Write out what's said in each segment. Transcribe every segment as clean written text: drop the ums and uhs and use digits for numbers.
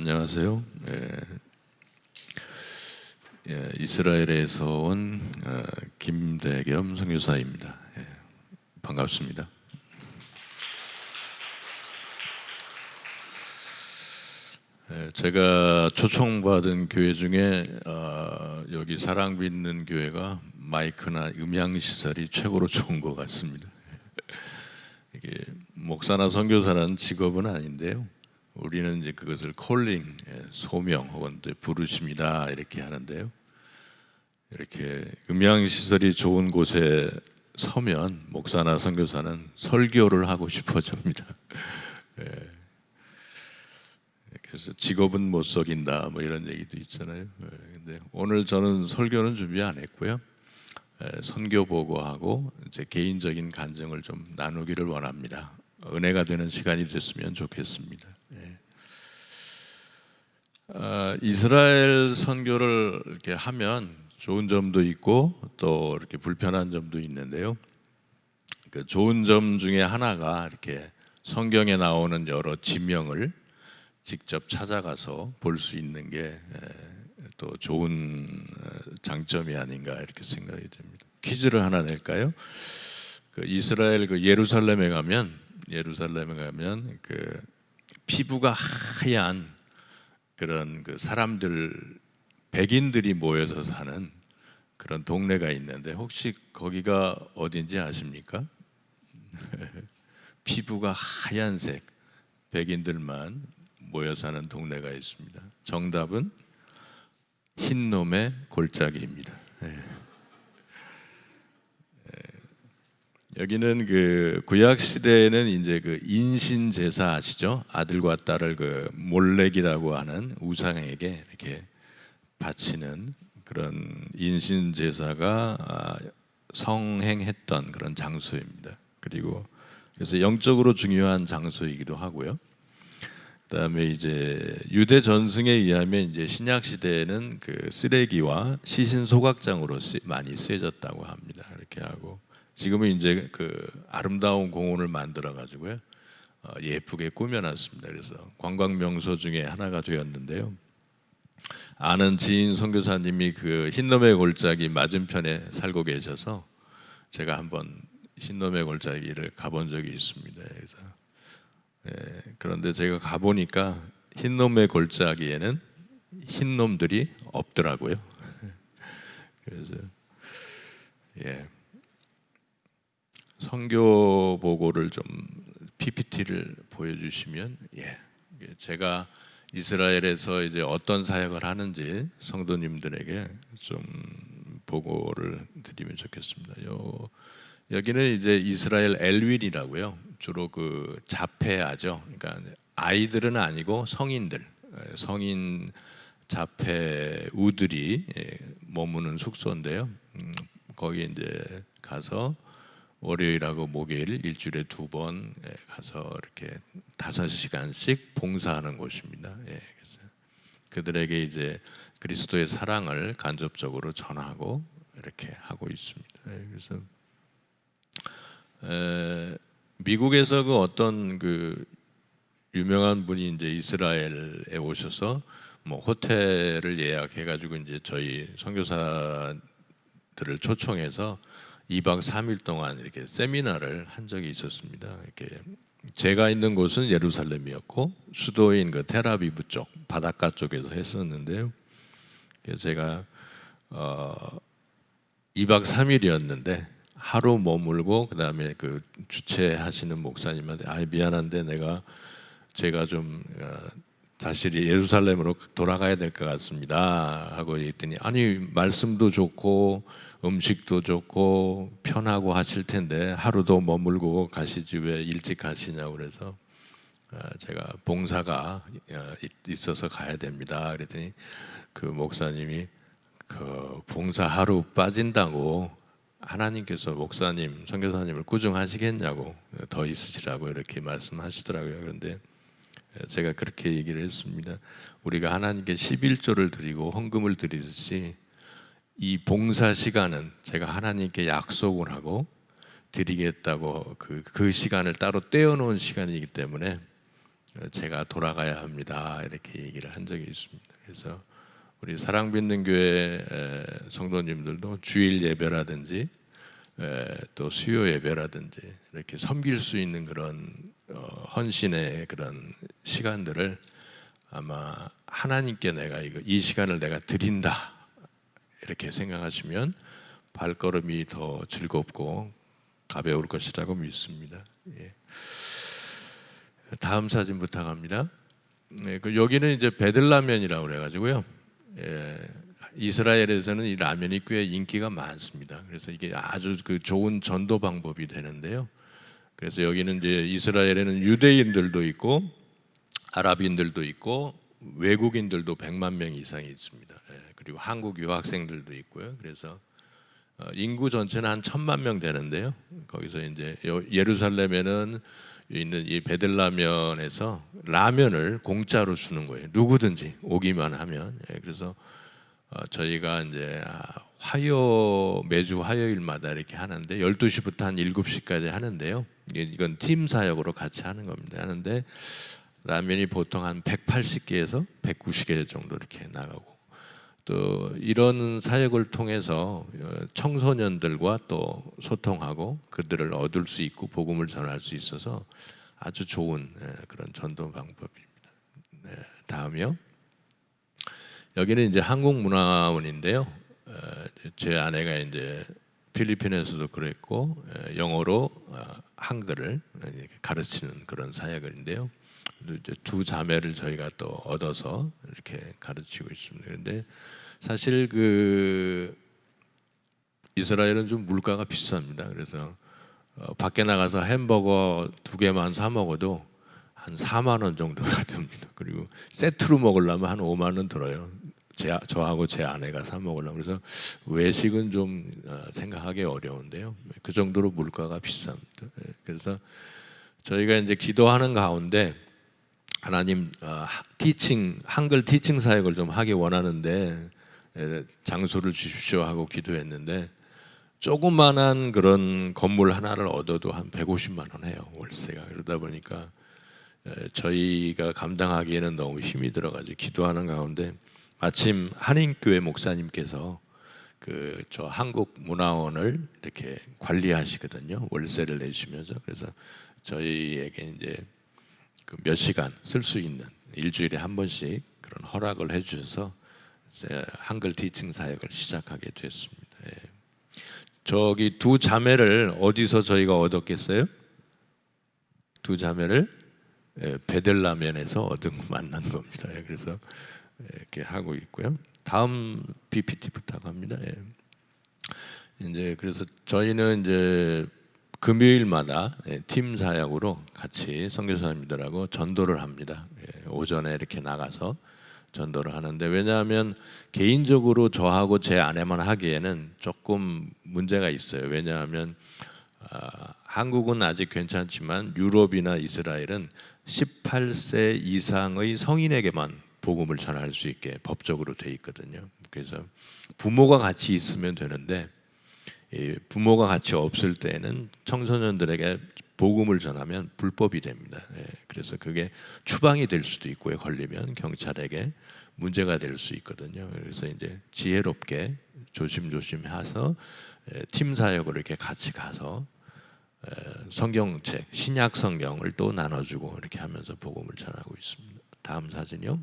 안녕하세요. 이스라엘에서 온 김대겸 선교사입니다. 반갑습니다. 제가 초청받은 교회 중에 여기 사랑받는 교회가 마이크나 음향 시설이 최고로 좋은 것 같습니다. 이게 목사나 선교사라는 직업은 아닌데요. 우리는 이제 그것을 콜링, 소명 혹은 부르심이다 이렇게 하는데요. 이렇게 음향 시설이 좋은 곳에 서면 목사나 선교사는 설교를 하고 싶어집니다. 그래서 직업은 못 속인다 뭐 이런 얘기도 있잖아요. 근데 오늘 저는 설교는 준비 안 했고요. 선교 보고하고 제 개인적인 간증을 좀 나누기를 원합니다. 은혜가 되는 시간이 됐으면 좋겠습니다. 이스라엘 선교를 이렇게 하면 좋은 점도 있고 또 이렇게 불편한 점도 있는데요. 그 좋은 점 중에 하나가 이렇게 성경에 나오는 여러 지명을 직접 찾아가서 볼 수 있는 게 또 좋은 장점이 아닌가 이렇게 생각이 됩니다. 퀴즈를 하나 낼까요? 그 이스라엘 그 예루살렘에 가면 그 피부가 하얀 그런 그 사람들 백인들이 모여서 사는 그런 동네가 있는데 혹시 거기가 어딘지 아십니까? 피부가 하얀색 백인들만 모여 사는 동네가 있습니다. 정답은 흰놈의 골짜기입니다. 여기는 그 구약 시대에는 이제 그 인신 제사 아시죠? 아들과 딸을 그 몰렉이라고 하는 우상에게 이렇게 바치는 그런 인신 제사가 성행했던 그런 장소입니다. 그리고 그래서 영적으로 중요한 장소이기도 하고요. 그다음에 이제 유대 전승에 의하면 이제 신약 시대에는 그 쓰레기와 시신 소각장으로 많이 쓰여졌다고 합니다. 이렇게 하고 지금은 이제 그 아름다운 공원을 만들어 가지고요 예쁘게 꾸며놨습니다. 그래서 관광 명소 중에 하나가 되었는데요. 아는 지인 선교사님이 그 흰놈의 골짜기 맞은편에 살고 계셔서 제가 한번 흰놈의 골짜기를 가본 적이 있습니다. 그래서 그런데 제가 가보니까 흰놈의 골짜기에는 흰놈들이 없더라고요. 그래서 선교 보고를 좀 PPT를 보여주시면 제가 이스라엘에서 이제 어떤 사역을 하는지 성도님들에게 좀 보고를 드리면 좋겠습니다. 여기는 이제 이스라엘 엘윌이라고요. 주로 그 자폐아죠. 그러니까 아이들은 아니고 성인 자폐우들이 머무는 숙소인데요. 거기 이제 가서 월요일하고 목요일 일주일에 2번 가서 이렇게 5시간씩 봉사하는 곳입니다. 그래서 그들에게 이제 그리스도의 사랑을 간접적으로 전하고 이렇게 하고 있습니다. 그래서 미국에서 그 어떤 그 유명한 분이 이제 이스라엘에 오셔서 뭐 호텔을 예약해가지고 이제 저희 선교사들을 초청해서 2박 3일 동안 이렇게 세미나를 한 적이 있었습니다. 이렇게 제가 있는 곳은 예루살렘이었고 수도인 그 텔아비브 쪽 바닷가 쪽에서 했었는데요. 그래서 제가 2박 3일이었는데 하루 머물고 그 다음에 그 주최하시는 목사님한테 미안한데 제가 좀 다시 예루살렘으로 돌아가야 될 것 같습니다 하고 했더니 아니 말씀도 좋고 음식도 좋고 편하고 하실 텐데 하루도 머물고 가시지 왜 일찍 가시냐고 그래서 제가 봉사가 있어서 가야 됩니다 그랬더니 그 목사님이 그 봉사 하루 빠진다고 하나님께서 목사님, 선교사님을 꾸중하시겠냐고 더 있으시라고 이렇게 말씀하시더라고요. 그런데 제가 그렇게 얘기를 했습니다. 우리가 하나님께 11조를 드리고 헌금을 드리듯이 이 봉사 시간은 제가 하나님께 약속을 하고 드리겠다고 그 시간을 따로 떼어놓은 시간이기 때문에 제가 돌아가야 합니다. 이렇게 얘기를 한 적이 있습니다. 그래서 우리 사랑받는 교회 성도님들도 주일 예배라든지 또 수요 예배라든지 이렇게 섬길 수 있는 그런 헌신의 그런 시간들을 아마 하나님께 내가 이 시간을 내가 드린다 이렇게 생각하시면 발걸음이 더 즐겁고 가벼울 것이라고 믿습니다. 예. 다음 사진 부탁합니다. 네, 여기는 이제 베들라면이라고 그래가지고요. 예, 이스라엘에서는 이 라면이 꽤 인기가 많습니다. 그래서 이게 아주 좋은 전도 방법이 되는데요. 그래서 여기는 이제 이스라엘에는 유대인들도 있고 아랍인들도 있고 외국인들도 100만 명 이상이 있습니다. 예, 그리고 한국 유학생들도 있고요. 그래서 인구 전체는 한 1,000만 명 되는데요. 거기서 이제 예루살렘에는 있는 이 베들라면에서 라면을 공짜로 주는 거예요. 누구든지 오기만 하면. 예, 그래서 저희가 이제 매주 화요일마다 이렇게 하는데 12시부터 한 7시까지 하는데요. 이건 팀 사역으로 같이 하는 겁니다. 하는데 라면이 보통 한 180개에서 190개 정도 이렇게 나가고 또 이런 사역을 통해서 청소년들과 또 소통하고 그들을 얻을 수 있고 복음을 전할 수 있어서 아주 좋은 그런 전도 방법입니다. 네, 다음이요. 여기는 이제 한국문화원인데요. 제 아내가 이제 필리핀에서도 그랬고 영어로 한글을 가르치는 그런 사역인데요. 이제 두 자매를 저희가 또 얻어서 이렇게 가르치고 있습니다. 그런데 사실 이스라엘은 좀 물가가 비쌉니다. 그래서 밖에 나가서 햄버거 2개만 사 먹어도 한 4만 원 정도가 됩니다. 그리고 세트로 먹으려면 한 5만 원 들어요. 저하고 제 아내가 사 먹으려면. 그래서 외식은 좀 생각하기 어려운데요. 그 정도로 물가가 비쌉니다. 그래서 저희가 이제 기도하는 가운데 하나님 한글 티칭 사역을 좀 하기 원하는데 장소를 주십시오 하고 기도했는데 조그만한 그런 건물 하나를 얻어도 한 150만 원 해요, 월세가. 그러다 보니까 저희가 감당하기에는 너무 힘이 들어가지고 기도하는 가운데 마침 한인교회 목사님께서 저 한국문화원을 이렇게 관리하시거든요. 월세를 내시면서. 그래서 저희에게 이제 몇 시간 쓸 수 있는 일주일에 한 번씩 그런 허락을 해주셔서 한글 티칭 사역을 시작하게 됐습니다. 예. 저기 두 자매를 어디서 저희가 얻었겠어요? 두 자매를 베들라면에서 만난 겁니다. 예. 그래서 이렇게 하고 있고요. 다음 PPT 부탁합니다. 예. 이제 그래서 저희는 이제 금요일마다 팀 사역으로 같이 선교사님들하고 전도를 합니다. 오전에 이렇게 나가서 전도를 하는데 왜냐하면 개인적으로 저하고 제 아내만 하기에는 조금 문제가 있어요. 왜냐하면 한국은 아직 괜찮지만 유럽이나 이스라엘은 18세 이상의 성인에게만 복음을 전할 수 있게 법적으로 돼 있거든요. 그래서 부모가 같이 있으면 되는데 부모가 같이 없을 때는 청소년들에게 복음을 전하면 불법이 됩니다. 그래서 그게 추방이 될 수도 있고요. 걸리면 경찰에게 문제가 될 수 있거든요. 그래서 이제 지혜롭게 조심조심 해서 팀 사역으로 이렇게 같이 가서 성경책, 신약 성경을 또 나눠주고 이렇게 하면서 복음을 전하고 있습니다. 다음 사진이요.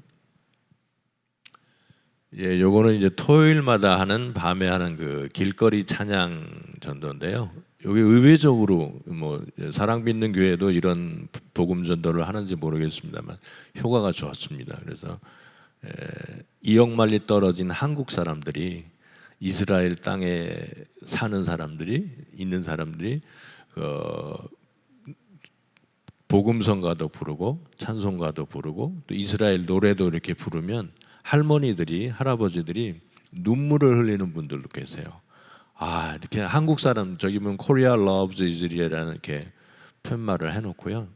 예, 요거는 이제 토요일마다 하는 밤에 하는 길거리 찬양 전도인데요. 여기 의외적으로 사랑받는 교회도 이런 복음 전도를 하는지 모르겠습니다만 효과가 좋았습니다. 그래서 2억 마리 떨어진 한국 사람들이 이스라엘 땅에 사는 사람들이 있는 사람들이 복음성가도 부르고 찬송가도 부르고 또 이스라엘 노래도 이렇게 부르면 할머니들이 할아버지들이 눈물을 흘리는 분들도 계세요. 이렇게 한국 사람 저기 보면 Korea loves Israel이라는 이렇게 편말을 해놓고요.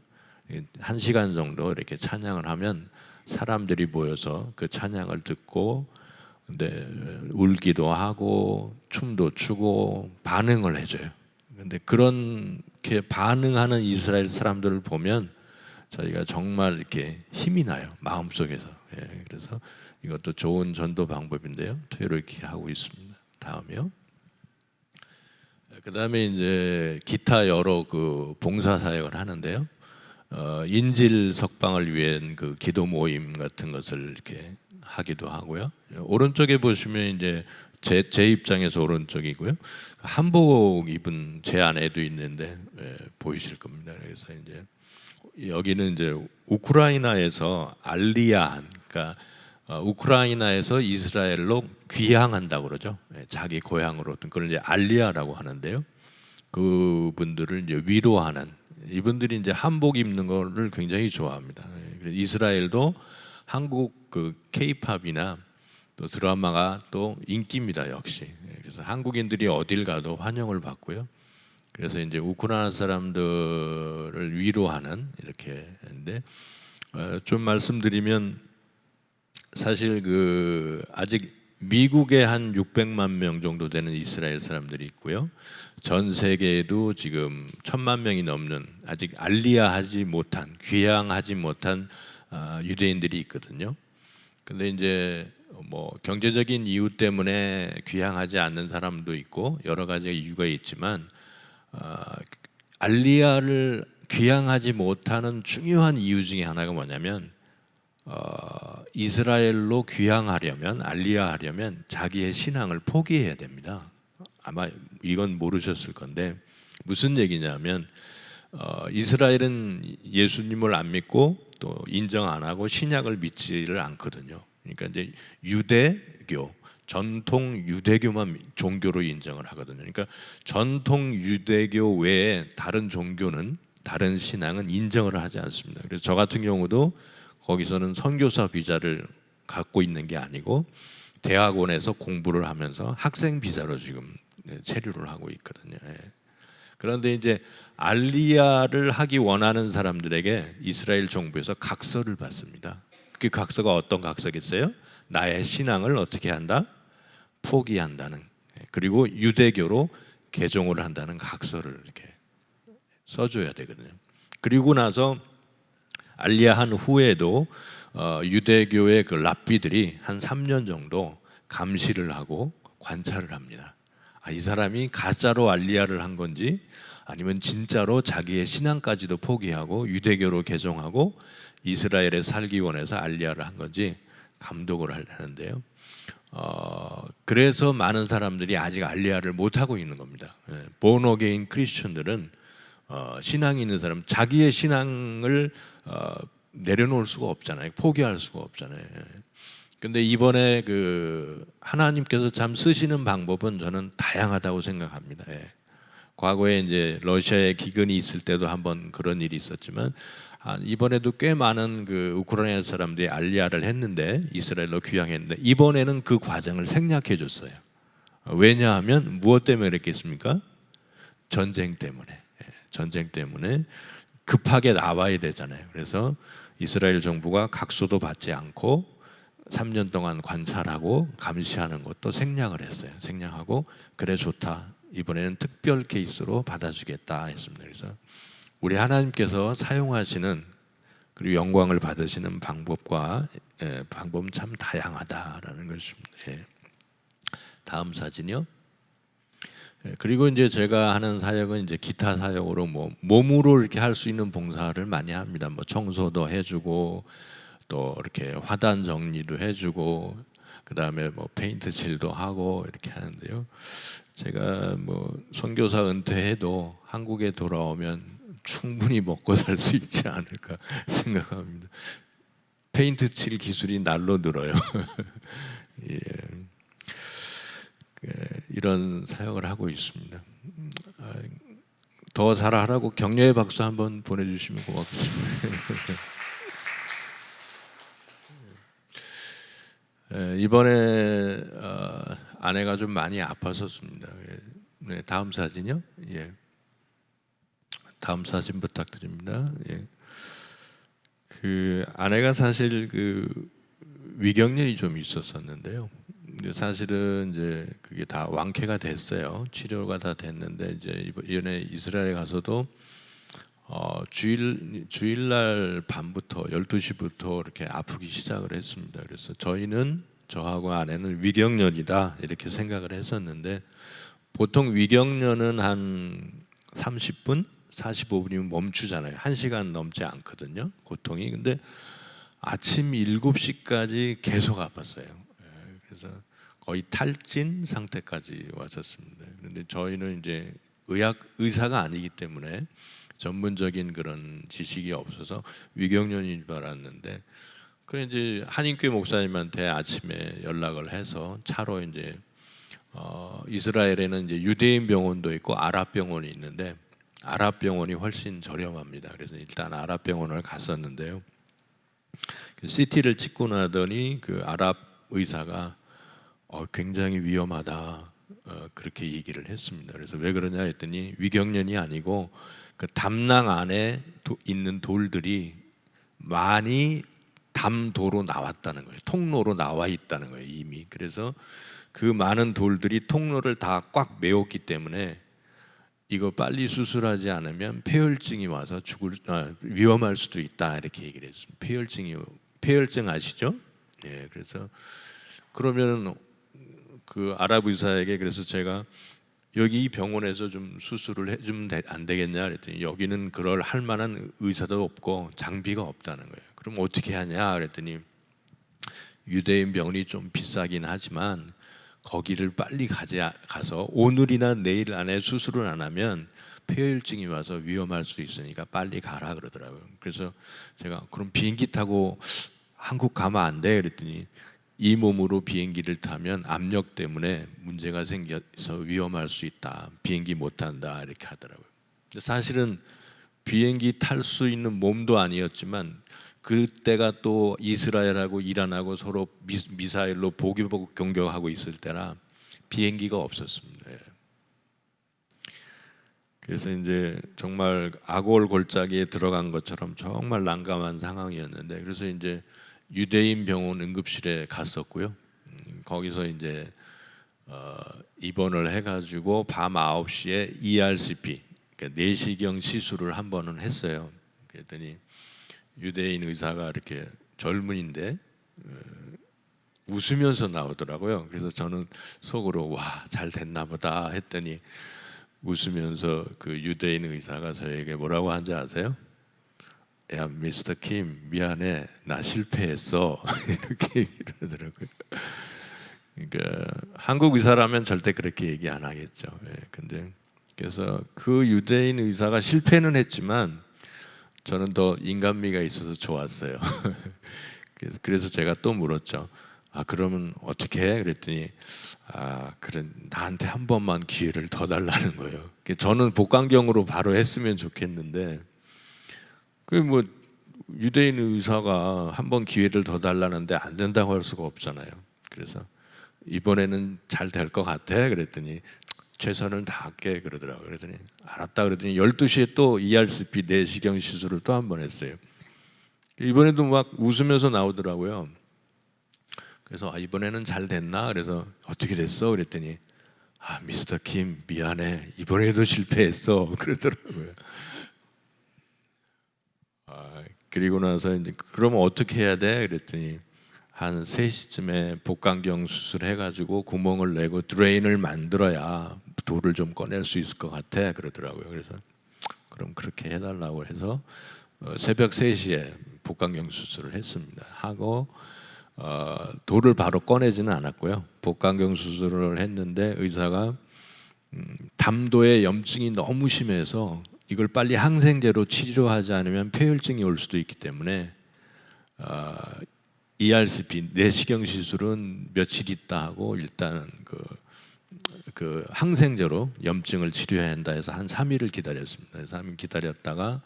1시간 정도 이렇게 찬양을 하면 사람들이 모여서 그 찬양을 듣고 근데 울기도 하고 춤도 추고 반응을 해줘요. 근데 그렇게 반응하는 이스라엘 사람들을 보면 저희가 정말 이렇게 힘이 나요, 마음속에서. 예, 그래서 이것도 좋은 전도 방법인데요. 토요일에 이렇게 하고 있습니다. 다음이요. 그다음에 이제 기타 여러 그 봉사 사역을 하는데요. 인질 석방을 위한 그 기도 모임 같은 것을 이렇게 하기도 하고요. 오른쪽에 보시면 이제 제 입장에서 오른쪽이고요. 한복 입은 제 아내도 있는데 보이실 겁니다. 그래서 이제 여기는 이제 우크라이나에서 알리야한, 그러니까 우크라이나에서 이스라엘로 귀향한다고 그러죠. 자기 고향으로. 그걸 이제 알리야라고 하는데요. 그분들을 이제 위로하는, 이분들이 이제 한복 입는 거를 굉장히 좋아합니다. 이스라엘도 한국 그 K-팝이나 또 드라마가 또 인기입니다, 역시. 그래서 한국인들이 어딜 가도 환영을 받고요. 그래서 이제 우크라이나 사람들을 위로하는 이렇게 했는데, 좀 말씀드리면 사실 그 아직 미국에 한 600만 명 정도 되는 이스라엘 사람들이 있고요. 전 세계에도 지금 1000만 명이 넘는 아직 알리야하지 못한, 귀향하지 못한 유대인들이 있거든요. 근데 이제 뭐 경제적인 이유 때문에 귀향하지 않는 사람도 있고 여러 가지 이유가 있지만, 알리야를 귀향하지 못하는 중요한 이유 중에 하나가 뭐냐면, 이스라엘로 귀향하려면, 알리야하려면 자기의 신앙을 포기해야 됩니다. 아마 이건 모르셨을 건데 무슨 얘기냐면, 이스라엘은 예수님을 안 믿고 또 인정 안 하고 신약을 믿지를 않거든요. 그러니까 이제 유대교, 전통 유대교만 종교로 인정을 하거든요. 그러니까 전통 유대교 외에 다른 종교는, 다른 신앙은 인정을 하지 않습니다. 그래서 저 같은 경우도 거기서는 선교사 비자를 갖고 있는 게 아니고 대학원에서 공부를 하면서 학생 비자로 지금 체류를 하고 있거든요. 그런데 이제 알리야를 하기 원하는 사람들에게 이스라엘 정부에서 각서를 받습니다. 그 각서가 어떤 각서겠어요? 나의 신앙을 어떻게 한다? 포기한다는, 그리고 유대교로 개종을 한다는 각서를 이렇게 써줘야 되거든요. 그리고 나서 알리야한 후에도 유대교의 그 랍비들이 한 3년 정도 감시를 하고 관찰을 합니다. 이 사람이 가짜로 알리야를 한 건지 아니면 진짜로 자기의 신앙까지도 포기하고 유대교로 개종하고 이스라엘에 살기 원해서 알리야를 한 건지 감독을 하는데요. 그래서 많은 사람들이 아직 알리야를 못 하고 있는 겁니다. 본 어게인 크리스천들은 신앙이 있는 사람, 자기의 신앙을 내려놓을 수가 없잖아요. 포기할 수가 없잖아요. 근데 이번에 그 하나님께서 참 쓰시는 방법은 저는 다양하다고 생각합니다. 과거에 이제 러시아에 기근이 있을 때도 한번 그런 일이 있었지만, 이번에도 꽤 많은 그 우크라이나 사람들이 알리야를 했는데, 이스라엘로 귀향했는데, 이번에는 그 과정을 생략해 줬어요. 왜냐하면 무엇 때문에 그랬겠습니까? 전쟁 때문에. 전쟁 때문에 급하게 나와야 되잖아요. 그래서 이스라엘 정부가 각서도 받지 않고 3년 동안 관찰하고 감시하는 것도 생략을 했어요. 생략하고 그래 좋다, 이번에는 특별 케이스로 받아주겠다 했습니다. 그래서 우리 하나님께서 사용하시는, 그리고 영광을 받으시는 방법과 방법은 참 다양하다라는 것입니다. 다음 사진이요. 그리고 이제 제가 하는 사역은 이제 기타 사역으로 뭐 몸으로 이렇게 할 수 있는 봉사를 많이 합니다. 뭐 청소도 해주고 또 이렇게 화단 정리도 해주고 그다음에 뭐 페인트 칠도 하고 이렇게 하는데요. 제가 뭐 선교사 은퇴해도 한국에 돌아오면 충분히 먹고 살 수 있지 않을까 생각합니다. 페인트 칠 기술이 날로 늘어요. 예. 이런 사역을 하고 있습니다. 더 잘하라고 격려의 박수 한번 보내주시면 고맙겠습니다. 이번에 아내가 좀 많이 아팠었습니다. 네, 다음 사진이요. 예. 다음 사진 부탁드립니다. 예. 그 아내가 사실 그 위경련이 좀 있었었는데요. 사실은 이제 그게 다 완쾌가 됐어요. 치료가 다 됐는데 이제 이번에 이스라엘에 가서도 주일날 밤부터 12시부터 이렇게 아프기 시작을 했습니다. 그래서 저하고 아내는 위경련이다 이렇게 생각을 했었는데, 보통 위경련은 한 30분, 45분이면 멈추잖아요. 1시간 넘지 않거든요, 고통이. 근데 아침 7시까지 계속 아팠어요. 그래서 거의 탈진 상태까지 왔었습니다. 그런데 저희는 이제 의사가 아니기 때문에 전문적인 그런 지식이 없어서 위경련인 줄 알았는데, 그래 이제 한인교회 목사님한테 아침에 연락을 해서 차로 이제 이스라엘에는 이제 유대인 병원도 있고 아랍 병원이 있는데, 아랍 병원이 훨씬 저렴합니다. 그래서 일단 아랍 병원을 갔었는데요. 그 CT를 찍고 나더니 그 아랍 의사가 굉장히 위험하다 그렇게 얘기를 했습니다. 그래서 왜 그러냐 했더니 위경련이 아니고 그 담낭 안에 있는 돌들이 많이 담도로 나왔다는 거예요. 통로로 나와 있다는 거예요, 이미. 그래서 그 많은 돌들이 통로를 다 꽉 메웠기 때문에 이거 빨리 수술하지 않으면 폐혈증이 와서 위험할 수도 있다 이렇게 얘기를 했습니다. 폐혈증 아시죠? 예, 그래서 그러면 그 아랍 의사에게 그래서 제가 여기 이 병원에서 좀 수술을 해주면 안 되겠냐 그랬더니 여기는 그럴 할 만한 의사도 없고 장비가 없다는 거예요. 그럼 어떻게 하냐 그랬더니 유대인 병원이 좀 비싸긴 하지만 거기를 빨리 가서 오늘이나 내일 안에 수술을 안 하면 폐혈증이 와서 위험할 수 있으니까 빨리 가라 그러더라고요. 그래서 제가 그럼 비행기 타고 한국 가면 안 돼 그랬더니 이 몸으로 비행기를 타면 압력 때문에 문제가 생겨서 위험할 수 있다. 비행기 못 탄다 이렇게 하더라고요. 사실은 비행기 탈 수 있는 몸도 아니었지만 그때가 또 이스라엘하고 이란하고 서로 미사일로 보기보고 공격하고 있을 때라 비행기가 없었습니다. 그래서 이제 정말 악월 골짜기에 들어간 것처럼 정말 난감한 상황이었는데, 그래서 이제 유대인 병원 응급실에 갔었고요. 거기서 이제 입원을 해가지고 밤 9시에 ERCP, 그러니까 내시경 시술을 한 번은 했어요. 그랬더니 유대인 의사가 이렇게 젊은인데 웃으면서 나오더라고요. 그래서 저는 속으로 와, 잘 됐나 보다 했더니 웃으면서 그 유대인 의사가 저에게 뭐라고 한지 아세요? 야, 미스터 킴, 미안해, 나 실패했어. 이렇게 얘기를 하더라고요. 그러니까 한국 의사라면 절대 그렇게 얘기 안 하겠죠. 근데 그래서 그 유대인 의사가 실패는 했지만 저는 더 인간미가 있어서 좋았어요. 그래서 제가 또 물었죠. 그러면 어떻게 해? 그랬더니 그래, 나한테 한 번만 기회를 더 달라는 거예요. 저는 복강경으로 바로 했으면 좋겠는데 뭐 유대인 의사가 한 번 기회를 더 달라는데 안 된다고 할 수가 없잖아요. 그래서 이번에는 잘 될 것 같아 그랬더니 최선을 다할게 그러더라고요. 그랬더니 알았다 그랬더니 12시에 또 ERCP 내시경 시술을 또 한 번 했어요. 이번에도 막 웃으면서 나오더라고요. 그래서 이번에는 잘 됐나? 그래서 어떻게 됐어? 그랬더니 미스터 킴 미안해, 이번에도 실패했어 그러더라고요. 그리고 나서 이제 그러면 어떻게 해야 돼? 그랬더니 한 3시쯤에 복강경 수술해가지고 구멍을 내고 드레인을 만들어야 돌을 좀 꺼낼 수 있을 것 같아 그러더라고요. 그래서 그럼 그렇게 해달라고 해서 새벽 3시에 복강경 수술을 했습니다. 하고 돌을 바로 꺼내지는 않았고요. 복강경 수술을 했는데 의사가 담도에 염증이 너무 심해서 이걸 빨리 항생제로 치료하지 않으면 폐혈증이 올 수도 있기 때문에 ERCP 내시경 시술은 며칠 있다 하고 일단 그 항생제로 염증을 치료해야 한다 해서 한 3일을 기다렸습니다. 3일 기다렸다가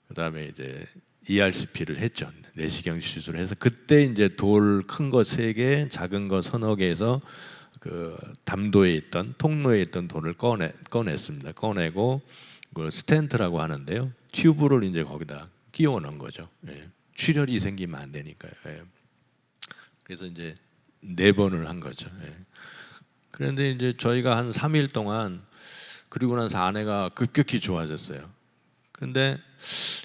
그다음에 이제 ERCP를 했죠. 내시경 시술을 해서 그때 이제 돌 큰 거 3개, 작은 거 서너 개에서 그 담도에 있던 통로에 있던 돌을 꺼냈습니다. 꺼내고 그 스텐트라고 하는데요. 튜브를 이제 거기다 끼워 넣은 거죠. 출혈이 생기면 안 되니까요. 그래서 이제 4번을 한 거죠. 그런데 이제 저희가 한 3일 동안 그리고 나서 아내가 급격히 좋아졌어요. 근데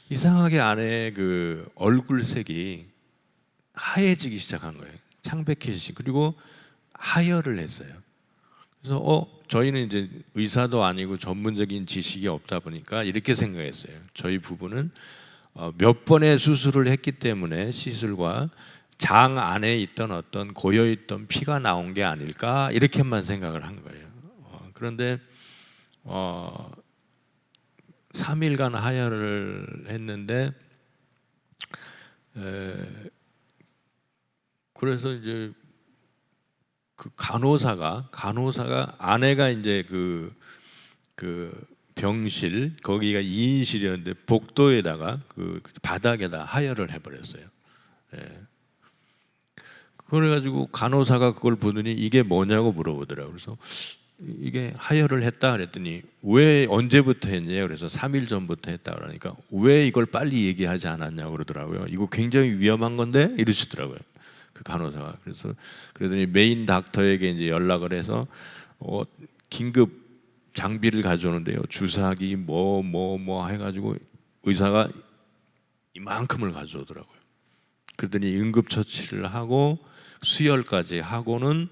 이상하게 아내의 그 얼굴색이 하얘지기 시작한 거예요. 창백해지시. 그리고 하혈을 했어요. 그래서 저희는 이제 의사도 아니고 전문적인 지식이 없다 보니까 이렇게 생각했어요. 저희 부부는 몇 번의 수술을 했기 때문에 시술과 장 안에 있던 어떤 고여 있던 피가 나온 게 아닐까 이렇게만 생각을 한 거예요. 그런데 3일간 하혈을 했는데 그래서 이제 그 간호사가 아내가 이제 그 병실 거기가 2인실이었는데 복도에다가 그 바닥에다 하혈을 해버렸어요. 그래가지고 간호사가 그걸 보더니 이게 뭐냐고 물어보더라고요. 그래서 이게 하혈을 했다 그랬더니 왜 언제부터 했냐 그래서 3일 전부터 했다 그러니까 왜 이걸 빨리 얘기하지 않았냐고 그러더라고요. 이거 굉장히 위험한 건데 이러시더라고요. 그 간호사가. 그래서 그러더니 메인 닥터에게 이제 연락을 해서 긴급 장비를 가져오는데요. 주사기 뭐 해가지고 의사가 이만큼을 가져오더라고요. 그러더니 응급처치를 하고 수혈까지 하고는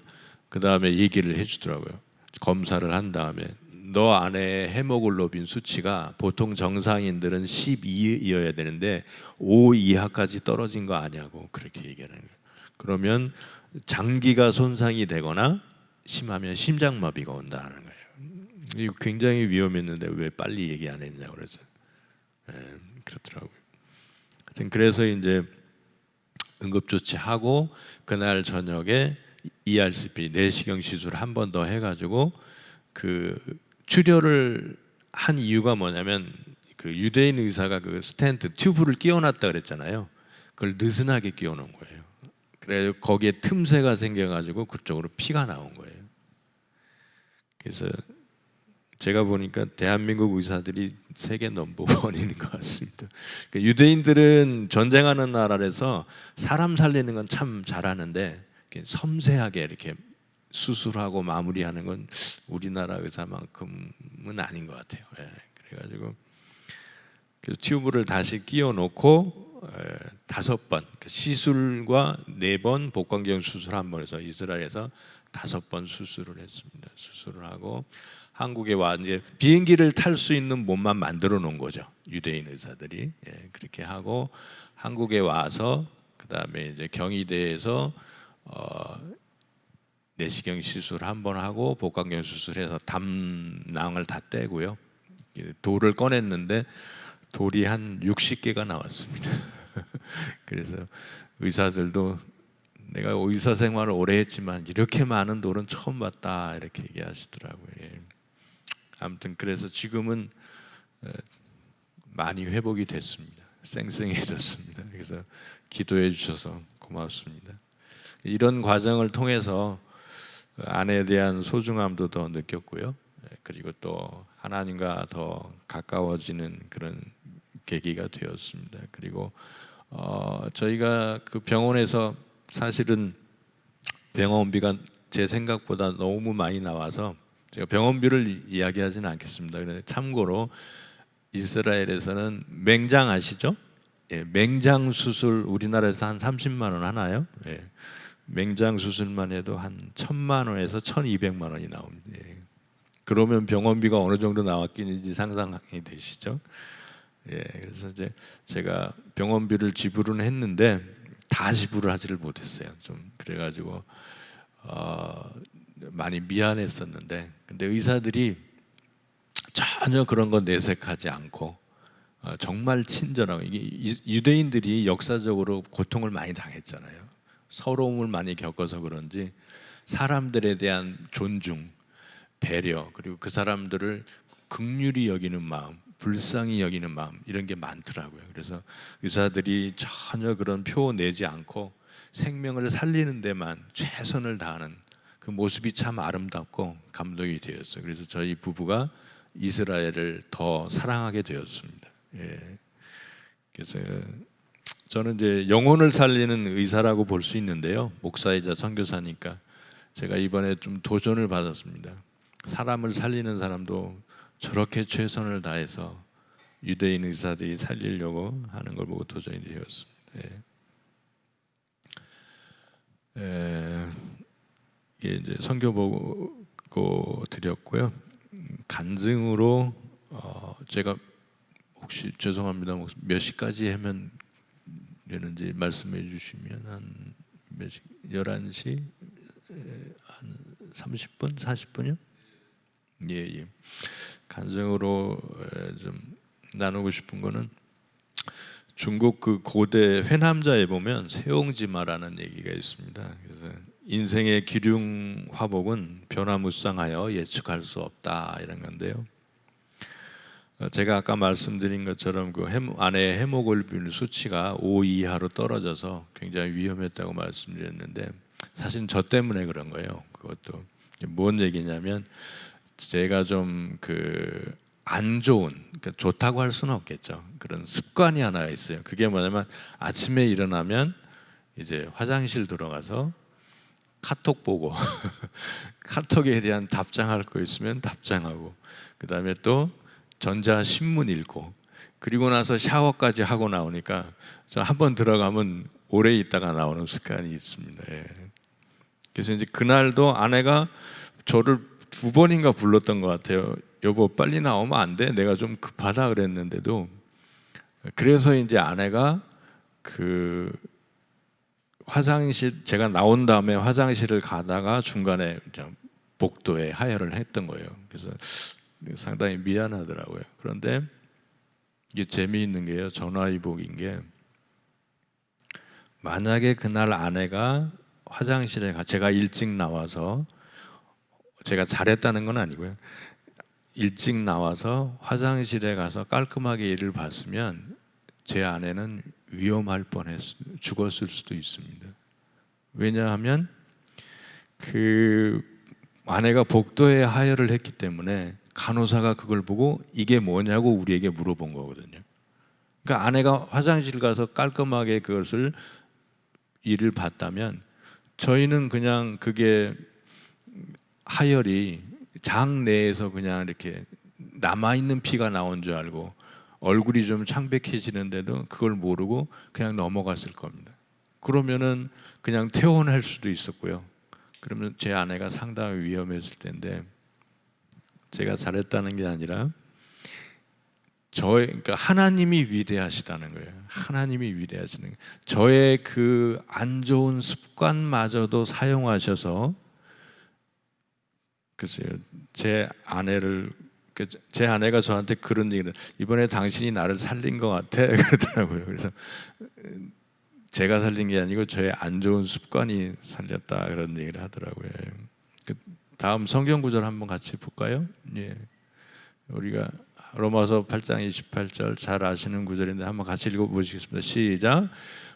그 다음에 얘기를 해주더라고요. 검사를 한 다음에 너 안에 헤모글로빈 수치가 보통 정상인들은 12이어야 되는데 5 이하까지 떨어진 거 아니냐고 그렇게 얘기하는 거예요. 그러면 장기가 손상이 되거나 심하면 심장마비가 온다는 거예요. 이거 굉장히 위험했는데 왜 빨리 얘기 안 했냐고 그래서 그렇더라고요. 그래서 이제 응급조치하고 그날 저녁에 ERCP 내시경 시술 한 번 더 해가지고 그 출혈을 한 이유가 뭐냐면 그 유대인 의사가 그 스텐트 튜브를 끼워놨다 그랬잖아요. 그걸 느슨하게 끼워놓은 거예요. 그래서 거기에 틈새가 생겨가지고 그쪽으로 피가 나온 거예요. 그래서 제가 보니까 대한민국 의사들이 세계 넘버원인 것 같습니다. 유대인들은 전쟁하는 나라라서 사람 살리는 건 참 잘하는데 섬세하게 이렇게 수술하고 마무리하는 건 우리나라 의사만큼은 아닌 것 같아요. 그래가지고 그래서 튜브를 다시 끼워 놓고 5번 시술과 4번 복강경 수술 한 번에서 이스라엘에서 5번 수술을 했습니다. 수술을 하고 한국에 와 이제 비행기를 탈 수 있는 몸만 만들어 놓은 거죠. 유대인 의사들이 그렇게 하고 한국에 와서 그 다음에 이제 경희대에서 내시경 시술 한 번 하고 복강경 수술해서 담낭을 다 떼고요. 돌을 꺼냈는데 돌이 한 60개가 나왔습니다. 그래서 의사들도 내가 의사 생활을 오래 했지만 이렇게 많은 돌은 처음 봤다 이렇게 얘기하시더라고요. 아무튼 그래서 지금은 많이 회복이 됐습니다. 쌩쌩해졌습니다. 그래서 기도해 주셔서 고맙습니다. 이런 과정을 통해서 아내에 대한 소중함도 더 느꼈고요. 그리고 또 하나님과 더 가까워지는 그런 계기가 되었습니다. 그리고 저희가 그 병원에서 사실은 병원비가 제 생각보다 너무 많이 나와서 제가 병원비를 이야기하지는 않겠습니다. 그런데 참고로 이스라엘에서는 맹장 아시죠? 맹장 수술 우리나라에서 한 30만 원 하나요? 맹장 수술만 해도 한 1,000만 원에서 1,200만 원이 나옵니다. 그러면 병원비가 어느 정도 나왔겠는지 상상이 되시죠? 그래서 이제 제가 병원비를 지불은 했는데 다 지불을 하지를 못했어요. 좀 그래가지고 많이 미안했었는데, 근데 의사들이 전혀 그런 건 내색하지 않고 정말 친절하고 이게 유대인들이 역사적으로 고통을 많이 당했잖아요. 서러움을 많이 겪어서 그런지 사람들에 대한 존중, 배려 그리고 그 사람들을 긍휼히 여기는 마음, 불쌍히 여기는 마음 이런 게 많더라고요. 그래서 의사들이 전혀 그런 표 내지 않고 생명을 살리는 데만 최선을 다하는 그 모습이 참 아름답고 감동이 되었어요. 그래서 저희 부부가 이스라엘을 더 사랑하게 되었습니다. 그래서 저는 이제 영혼을 살리는 의사라고 볼 수 있는데요. 목사이자 선교사니까 제가 이번에 좀 도전을 받았습니다. 사람을 살리는 사람도 저렇게 최선을 다해서 유대인 의사들이 살리려고 하는 걸 보고 도전이 되었습니다. 이게 이제 선교 보고 드렸고요. 간증으로 제가 혹시 죄송합니다. 몇 시까지 하면 되는지 말씀해 주시면 한 몇 시? 11시? 한 30분? 40분이요? 예. 간증으로 좀 나누고 싶은 거는 중국 그 고대 회남자에 보면 세옹지마라는 얘기가 있습니다. 그래서 인생의 기륭 화복은 변화무쌍하여 예측할 수 없다 이런 건데요. 제가 아까 말씀드린 것처럼 그 아내의 헤모글로빈 수치가 5 이하로 떨어져서 굉장히 위험했다고 말씀드렸는데 사실 저 때문에 그런 거예요. 그것도 뭔 얘기냐면 제가 좀 그 안 좋은, 그러니까 좋다고 할 수는 없겠죠. 그런 습관이 하나 있어요. 그게 뭐냐면 아침에 일어나면 이제 화장실 들어가서 카톡 보고 카톡에 대한 답장할 거 있으면 답장하고, 그 다음에 또 전자신문 읽고, 그리고 나서 샤워까지 하고 나오니까 저 한 번 들어가면 오래 있다가 나오는 습관이 있습니다. 그래서 이제 그날도 아내가 저를 2번인가 불렀던 것 같아요. 여보 빨리 나오면 안 돼? 내가 좀 급하다 그랬는데도. 그래서 이제 아내가 그 화장실, 제가 나온 다음에 화장실을 가다가 중간에 복도에 하혈을 했던 거예요. 그래서 상당히 미안하더라고요. 그런데 이게 재미있는 게요, 전화위복인 게, 만약에 그날 아내가 화장실에 제가 일찍 나와서, 제가 잘했다는 건 아니고요, 일찍 나와서 화장실에 가서 깔끔하게 일을 봤으면 제 아내는 위험할 죽었을 수도 있습니다. 왜냐하면 그 아내가 복도에 하혈을 했기 때문에 간호사가 그걸 보고 이게 뭐냐고 우리에게 물어본 거거든요. 그러니까 아내가 화장실 가서 깔끔하게 그것을 일을 봤다면 저희는 그냥 그게 하혈이 장 내에서 그냥 이렇게 남아있는 피가 나온 줄 알고 얼굴이 좀 창백해지는데도 그걸 모르고 그냥 넘어갔을 겁니다. 그러면은 그냥 퇴원할 수도 있었고요. 그러면 제 아내가 상당히 위험했을 텐데, 제가 잘했다는 게 아니라 그러니까 하나님이 위대하시다는 거예요. 하나님이 위대하시는 거예요. 저의 그 안 좋은 습관마저도 사용하셔서, 글쎄요, 제 아내가 저한테 그런 얘기를, 이번에 당신이 나를 살린 것 같아 그러더라고요. 그래서 제가 살린 게 아니고 저의 안 좋은 습관이 살렸다 그런 얘기를 하더라고요. 다음 성경 구절 한번 같이 볼까요? 우리가 로마서 8장 28절 잘 아시는 구절인데 한번 같이 읽어보시겠습니다. 시작.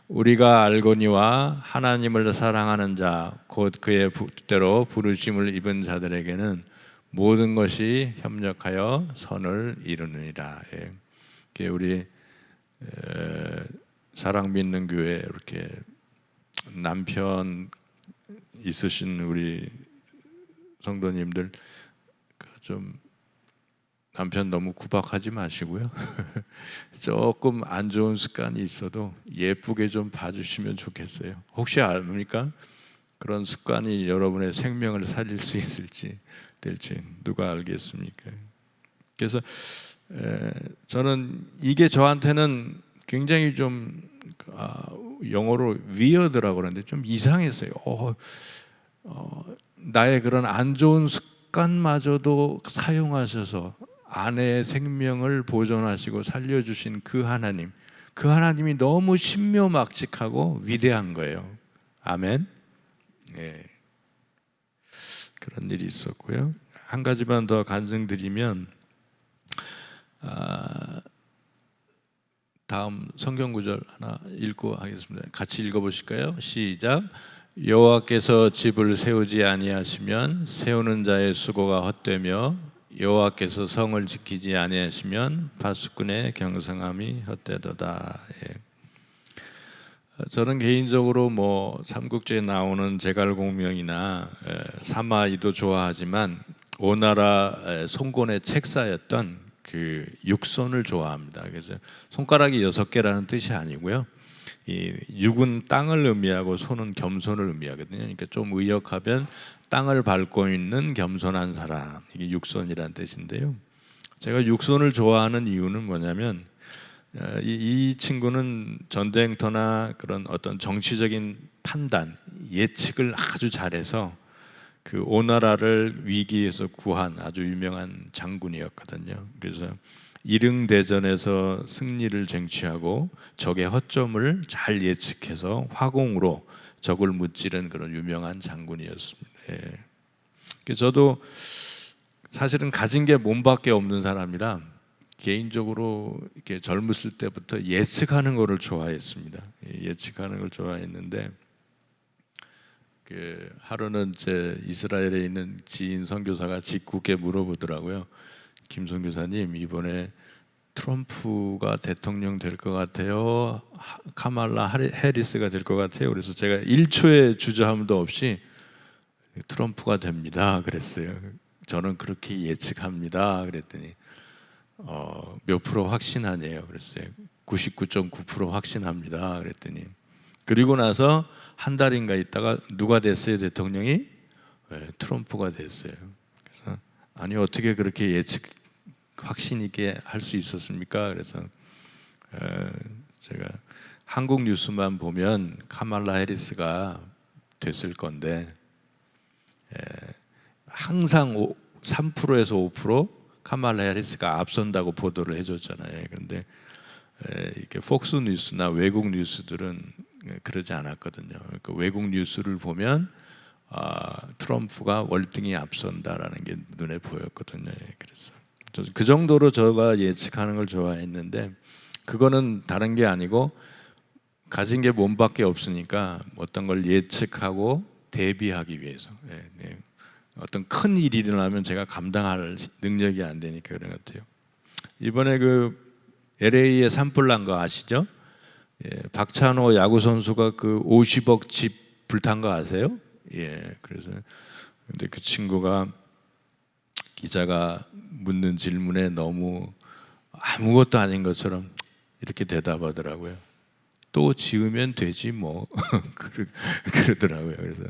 우리가 알거니와 하나님을 사랑하는 자 곧 그의 뜻대로 부르심을 입은 자들에게는 모든 것이 협력하여 선을 이루느니라. 우리 사랑 믿는 교회 이렇게 남편 있으신 우리 성도님들 좀 남편 너무 구박하지 마시고요. 조금 안 좋은 습관이 있어도 예쁘게 좀 봐주시면 좋겠어요. 혹시 압니까? 그런 습관이 여러분의 생명을 살릴 수 있을지 될지 누가 알겠습니까? 그래서 저는 이게 저한테는 굉장히 좀 영어로 weird라고 그러는데 좀 이상했어요. 나의 그런 안 좋은 습관마저도 사용하셔서 아내의 생명을 보존하시고 살려주신 그 하나님이 너무 신묘막측하고 위대한 거예요. 아멘. 그런 일이 있었고요. 한 가지만 더 간증드리면, 다음 성경 구절 하나 읽고 하겠습니다. 같이 읽어보실까요? 시작. 여호와께서 집을 세우지 아니하시면 세우는 자의 수고가 헛되며 여호와께서 성을 지키지 아니하시면 파수꾼의 경성함이 헛되도다. 저는 개인적으로 삼국지에 나오는 제갈공명이나 사마이도 좋아하지만 오나라 송곤의 책사였던 그 그 육손을 좋아합니다. 그래서 손가락이 6개라는 뜻이 아니고요. 이 육은 땅을 의미하고 손은 겸손을 의미하거든요. 그러니까 좀 의역하면 땅을 밟고 있는 겸손한 사람, 이게 육손이라는 뜻인데요. 제가 육손을 좋아하는 이유는 뭐냐면 이 친구는 전쟁터나 그런 어떤 정치적인 판단, 예측을 아주 잘해서 그 오나라를 위기에서 구한 아주 유명한 장군이었거든요. 그래서 일흥대전에서 승리를 쟁취하고 적의 허점을 잘 예측해서 화공으로 적을 무찌른 그런 유명한 장군이었습니다. 예. 그래서 저도 사실은 가진 게 몸밖에 없는 사람이라 개인적으로 이렇게 젊었을 때부터 예측하는 거를 좋아했습니다. 예측하는 걸 좋아했는데 그 하루는 제 이스라엘에 있는 지인 선교사가 직국에 물어보더라고요. 김 선교사님, 이번에 트럼프가 대통령 될 것 같아요? 카말라 해리스가 될 것 같아요? 그래서 제가 1초의 주저함도 없이 트럼프가 됩니다 그랬어요. 저는 그렇게 예측합니다 그랬더니 몇 프로 확신하네요 그랬어요. 99.9% 확신합니다 그랬더니, 그리고 나서 한 달인가 있다가 누가 됐어요? 대통령이? 네, 트럼프가 됐어요. 그래서 아니 어떻게 그렇게 예측 확신 있게 할 수 있었습니까? 그래서 제가 한국 뉴스만 보면 카말라 해리스가 됐을 건데 항상 3%에서 5% 카말라 해리스가 앞선다고 보도를 해줬잖아요. 그런데 이렇게 폭스 뉴스나 외국 뉴스들은 그러지 않았거든요. 그러니까 외국 뉴스를 보면 트럼프가 월등히 앞선다라는 게 눈에 보였거든요. 그래서 그 정도로 제가 예측하는 걸 좋아했는데, 그거는 다른 게 아니고 가진 게 몸밖에 없으니까 어떤 걸 예측하고 대비하기 위해서, 어떤 큰 일이 일어나면 제가 감당할 능력이 안 되니까 그런 것 같아요. 이번에 그 LA에 산불 난 거 아시죠? 박찬호 야구 선수가 그 50억 집 불탄 거 아세요? 그래서 근데 그 친구가 기자가 묻는 질문에 너무 아무것도 아닌 것처럼 이렇게 대답하더라고요. 또 지으면 되지 뭐 그러더라고요. 그래서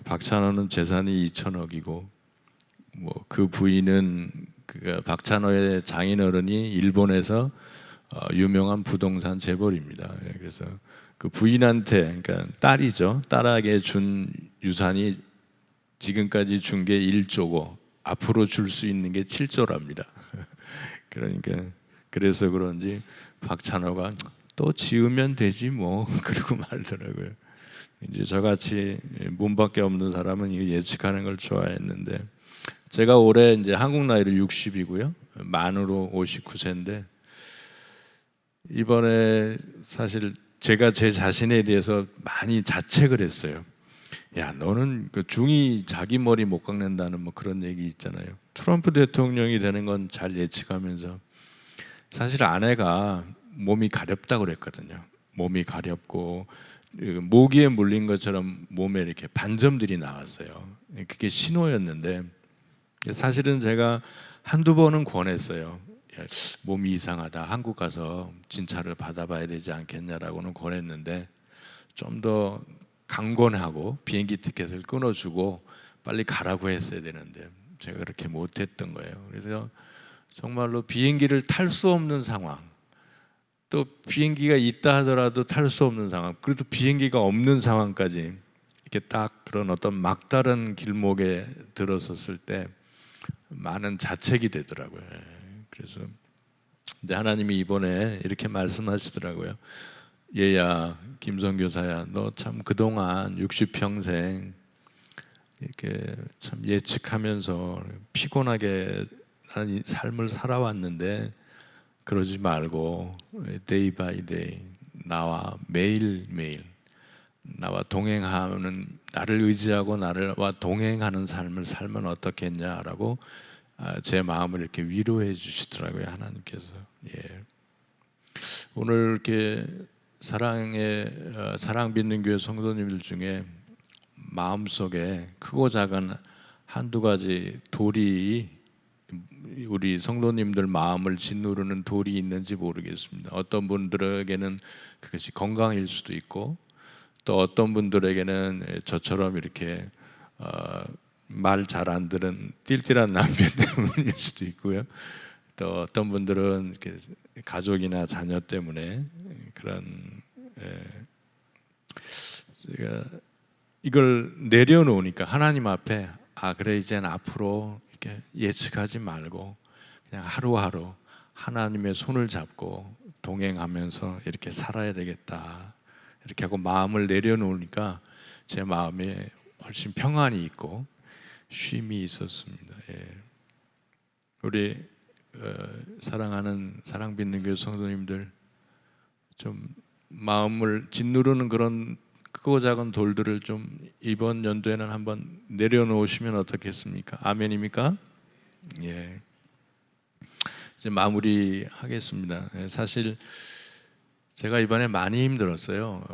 박찬호는 재산이 2천억이고 뭐 그 부인은 그 박찬호의 장인어른이 일본에서 유명한 부동산 재벌입니다. 그래서 그 부인한테, 그러니까 딸이죠, 딸에게 준 유산이 지금까지 준 게 1조고 앞으로 줄 수 있는 게 7조랍니다. 그러니까 그래서 그런지 박찬호가 또 지으면 되지 뭐 그러고 말더라고요. 이제 저같이 몸밖에 없는 사람은 예측하는 걸 좋아했는데, 제가 올해 이제 한국 나이로 60이고요. 만으로 59세인데 이번에 사실 제가 제 자신에 대해서 많이 자책을 했어요. 야, 너는 그 중이 자기 머리 못 깎는다는 뭐 그런 얘기 있잖아요. 트럼프 대통령이 되는 건 잘 예측하면서 사실 아내가 몸이 가렵다고 그랬거든요. 몸이 가렵고 모기에 물린 것처럼 몸에 이렇게 반점들이 나왔어요. 그게 신호였는데 사실은 제가 한두 번은 권했어요. 야, 몸이 이상하다, 한국 가서 진찰을 받아봐야 되지 않겠냐라고는 권했는데 좀 더 강권하고 비행기 티켓을 끊어주고 빨리 가라고 했어야 되는데 제가 그렇게 못했던 거예요. 그래서 정말로 비행기를 탈 수 없는 상황, 또 비행기가 있다 하더라도 탈 수 없는 상황, 그래도 비행기가 없는 상황까지 이렇게 딱 그런 어떤 막다른 길목에 들어섰을 때 많은 자책이 되더라고요. 그래서 근데 하나님이 이번에 이렇게 말씀하시더라고요. 얘야, 김선교사야, 너 참 그동안 60평생 이렇게 참 예측하면서 피곤하게 나는 삶을 살아왔는데 그러지 말고 데이 바이 데이 나와 매일매일 나와 동행하는, 나를 의지하고 나와 동행하는 삶을 살면 어떻겠냐라고 제 마음을 이렇게 위로해 주시더라고요, 하나님께서. 오늘 이렇게 사랑 믿는 교회 성도님들 중에 마음속에 크고 작은 한두 가지 돌이 우리 성도님들 마음을 짓누르는 돌이 있는지 모르겠습니다. 어떤 분들에게는 그것이 건강일 수도 있고, 또 어떤 분들에게는 저처럼 이렇게 말 잘 안 들은 띨띨한 남편 때문일 수도 있고요. 또 어떤 분들은 이렇게 가족이나 자녀 때문에 그런 제가 이걸 내려놓으니까 하나님 앞에 그래 이제는 앞으로 이렇게 예측하지 말고 그냥 하루하루 하나님의 손을 잡고 동행하면서 이렇게 살아야 되겠다 이렇게 하고 마음을 내려놓으니까 제 마음에 훨씬 평안이 있고 쉼이 있었습니다. 우리 사랑하는 사랑받는 교회 성도님들 좀 마음을 짓누르는 그런 크고 작은 돌들을 좀 이번 연도에는 한번 내려놓으시면 어떻겠습니까? 아멘입니까? 예. 이제 마무리하겠습니다. 사실 제가 이번에 많이 힘들었어요.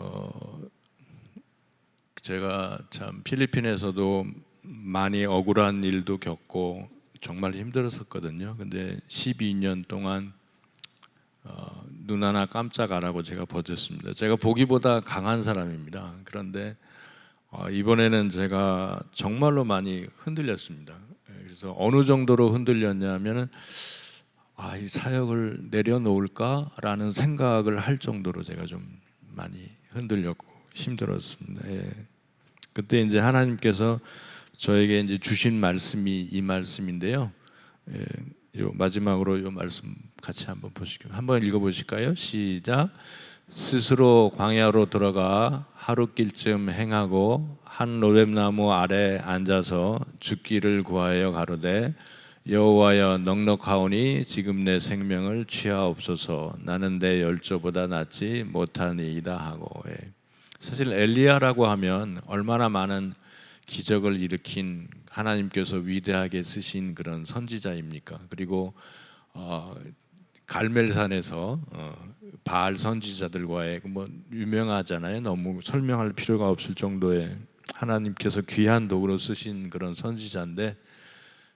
제가 참 필리핀에서도 많이 억울한 일도 겪고 정말 힘들었었거든요. 근데 12년 동안 눈 하나 깜짝 안 하고 제가 버텼습니다. 제가 보기보다 강한 사람입니다. 그런데 이번에는 제가 정말로 많이 흔들렸습니다. 그래서 어느 정도로 흔들렸냐면은 이 사역을 내려놓을까라는 생각을 할 정도로 제가 좀 많이 흔들렸고 힘들었습니다. 그때 이제 하나님께서 저에게 이제 주신 말씀이 이 말씀인데요. 요 마지막으로 요 말씀 같이 한번 보시죠. 한번 읽어보실까요? 시작. 스스로 광야로 들어가 하루길쯤 행하고 한 로뎀나무 아래 앉아서 죽기를 구하여 가로되 여호와여 넉넉하오니 지금 내 생명을 취하옵소서. 나는 내 열조보다 낫지 못하니이다 하고. 사실 엘리야라고 하면 얼마나 많은 기적을 일으킨 하나님께서 위대하게 쓰신 그런 선지자입니까? 그리고 갈멜산에서 바알 선지자들과의 뭐 유명하잖아요. 너무 설명할 필요가 없을 정도의 하나님께서 귀한 도구로 쓰신 그런 선지자인데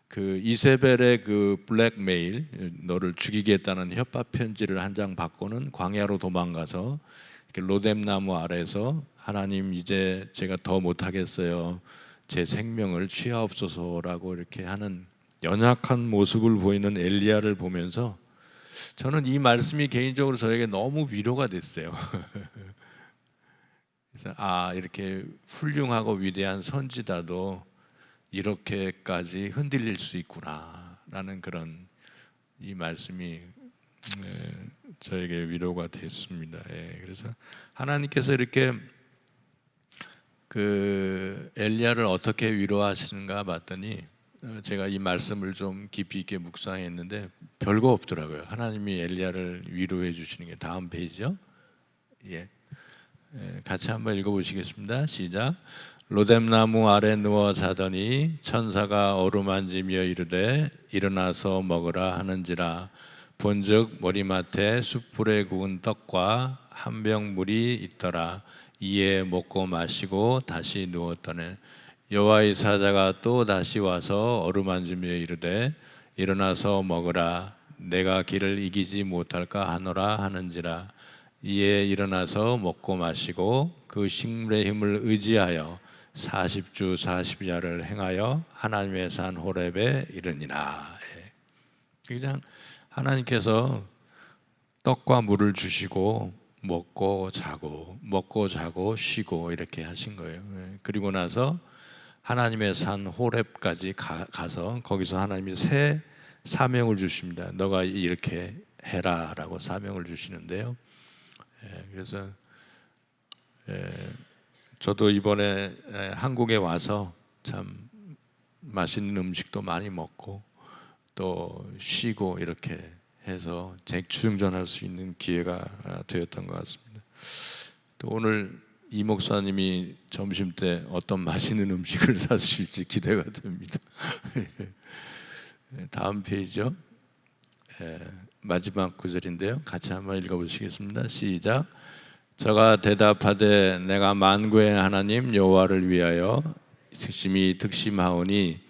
그 이세벨의 그 블랙메일, 너를 죽이겠다는 협박 편지를 한 장 받고는 광야로 도망가서 로뎀나무 아래에서 하나님 이제 제가 더 못하겠어요. 제 생명을 취하옵소서라고 이렇게 하는 연약한 모습을 보이는 엘리야를 보면서 저는 이 말씀이 개인적으로 저에게 너무 위로가 됐어요. 그래서 이렇게 훌륭하고 위대한 선지자도 이렇게까지 흔들릴 수 있구나라는 그런 이 말씀이 저에게 위로가 됐습니다. 그래서 하나님께서 이렇게 그 엘리야를 어떻게 위로하시는가 봤더니 제가 이 말씀을 좀 깊이 있게 묵상했는데 별거 없더라고요. 하나님이 엘리야를 위로해 주시는 게 다음 페이지요. 같이 한번 읽어보시겠습니다. 시작. 로뎀나무 아래 누워 자더니 천사가 어루만지며 이르되 일어나서 먹으라 하는지라. 본즉 머리맡에 숯불에 구운 떡과 한 병 물이 있더라. 이에 먹고 마시고 다시 누웠더니 여호와의 사자가 또 다시 와서 어루만지며 이르되 일어나서 먹으라. 내가 길을 이기지 못할까 하노라 하는지라. 이에 일어나서 먹고 마시고 그 식물의 힘을 의지하여 40주 40야를 행하여 하나님의 산 호렙에 이르니라. 그냥 하나님께서 떡과 물을 주시고 먹고 자고 쉬고 이렇게 하신 거예요. 그리고 나서 하나님의 산 호렙까지 가서 거기서 하나님이 새 사명을 주십니다. 너가 이렇게 해라라고 사명을 주시는데요. 그래서 저도 이번에 한국에 와서 참 맛있는 음식도 많이 먹고 또 쉬고 이렇게 해서 재충전할 수 있는 기회가 되었던 것 같습니다. 또 오늘 이 목사님이 점심 때 어떤 맛있는 음식을 사주실지 기대가 됩니다. 다음 페이지요. 마지막 구절인데요. 같이 한번 읽어보시겠습니다. 시작. 저가 대답하되 내가 만군의 하나님 여호와를 위하여 득심하오니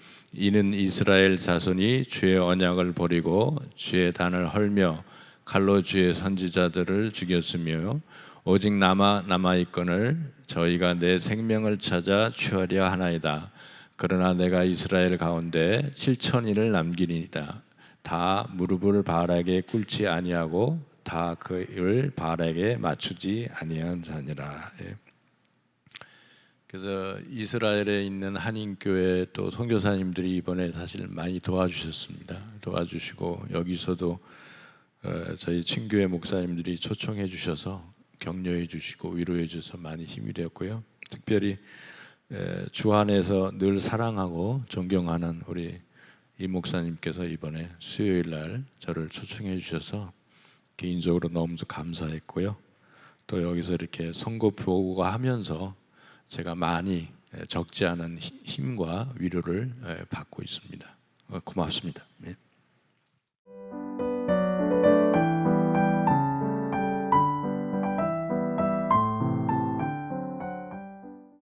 이는 이스라엘 자손이 주의 언약을 버리고 주의 단을 헐며 칼로 주의 선지자들을 죽였으며 오직 남아 있거늘 저희가 내 생명을 찾아 취하려 하나이다. 그러나 내가 이스라엘 가운데 7천인을 남기니이다. 다 무릎을 바알에게 꿇지 아니하고 다 그를 바알에게 맞추지 아니한 자니라. 예. 그래서 이스라엘에 있는 한인교회 또 선교사님들이 이번에 사실 많이 도와주셨습니다. 도와주시고 여기서도 저희 친교회 목사님들이 초청해 주셔서 격려해 주시고 위로해 주셔서 많이 힘이 되었고요. 특별히 주 안에서 늘 사랑하고 존경하는 우리 이 목사님께서 이번에 수요일 날 저를 초청해 주셔서 개인적으로 너무 감사했고요. 또 여기서 이렇게 선고 보고가 하면서 제가 많이 적지 않은 힘과 위로를 받고 있습니다. 고맙습니다. 네.